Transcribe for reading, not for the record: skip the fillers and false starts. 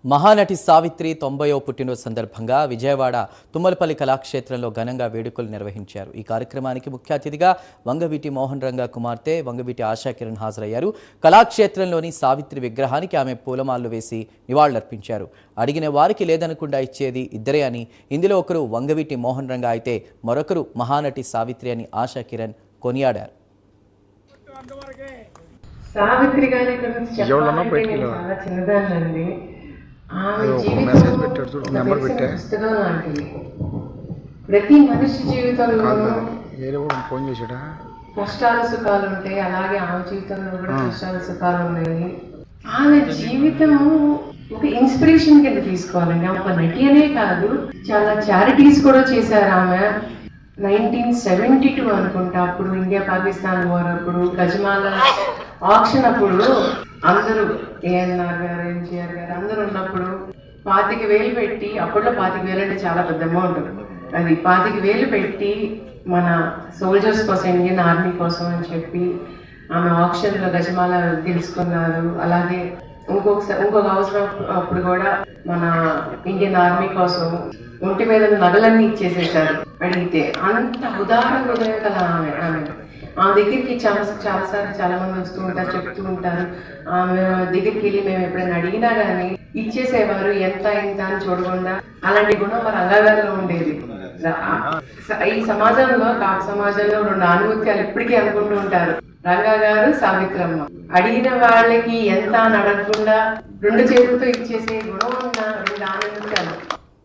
మహానటి సావిత్రి 90వ పుట్టినరోజు సందర్భంగా విజయవాడ తుమ్మలపల్లి కళాక్షేత్రంలో ఘనంగా వేడుకలు నిర్వహించారు. ఈ కార్యక్రమానికి ముఖ్య అతిథిగా వంగవీటి మోహన్ రంగా కుమార్తె వంగవీటి ఆశాకిరణ్ హాజరయ్యారు. కళాక్షేత్రంలోని సావిత్రి విగ్రహానికి ఆమె పూలమాలలు వేసి నివాళులర్పించారు. అడిగిన వారికి లేదనకుండా ఇచ్చేది ఇద్దరే అని, ఇందులో ఒకరు వంగవీటి మోహన్ రంగా అయితే మరొకరు మహానటి సావిత్రి అని ఆశాకిరణ్ కొనియాడారు. సావిత్రి గారి గురించి చెప్పాలంటే చాలా చిన్నదాన్నండి. ఆమె జీవితం పుస్తకం లాంటిది. ప్రతి మనిషి జీవితంలో కష్టాలు సుఖాలు ఉంటాయి, అలాగే ఆమె జీవితంలో కూడా కష్టాలు సుఖాలు ఉన్నాయి. ఆమె జీవితం ఒక ఇన్స్పిరేషన్ కింద తీసుకోవాలండి. ఒక నటి అనే కాదు, చాలా చారిటీస్ కూడా చేశారు ఆమె. 1972 అనుకుంటా, అప్పుడు ఇండియా పాకిస్తాన్ వార్ అప్పుడు గజమాల ఆక్షన్ అప్పుడు అందరూ ఏఎన్ఆర్ గారు, ఎంజీఆర్ గారు అందరూ ఉన్నప్పుడు 25,000 పెట్టి, అప్పట్లో 25,000 అంటే చాలా పెద్ద అమౌంట్, అది 25,000 పెట్టి మన సోల్జర్స్ కోసం, ఇండియన్ ఆర్మీ కోసం అని చెప్పి ఆమె ఆక్షన్లో గజమాల తెలుసుకున్నారు. అలాగే ఇంకొక అవసరం అప్పుడు కూడా మన ఇండియన్ ఆర్మీ కోసం ఒంటి మీద నగలన్నీ ఇచ్చేసేసారు అడిగితే. అంత ఉదార హృదయ కల ఆమె దగ్గరికి చాలాసార్లు చాలా మంది వస్తూ ఉంటారు, చెప్తూ ఉంటారు. ఆమె దగ్గరికి వెళ్ళి మేము ఎప్పుడైనా అడిగినా కానీ ఇచ్చేసేవారు, ఎంత ఇంత అని చూడకుండా. అలాంటి గుణం మా రంగా గారిలో ఉండేది. ఈ సమాజంలో, కాపు సమాజంలో 2 ఆనుమత్యాలు ఇప్పటికీ అనుకుంటూ ఉంటారు, రంగా గారు, సావిత్రమ్మ. అడిగిన వాళ్ళకి ఎంత అని అడగకుండా 2 చేతులతో ఇచ్చేసే గుణం ఉన్న 2 ఆనుమత్యాలు.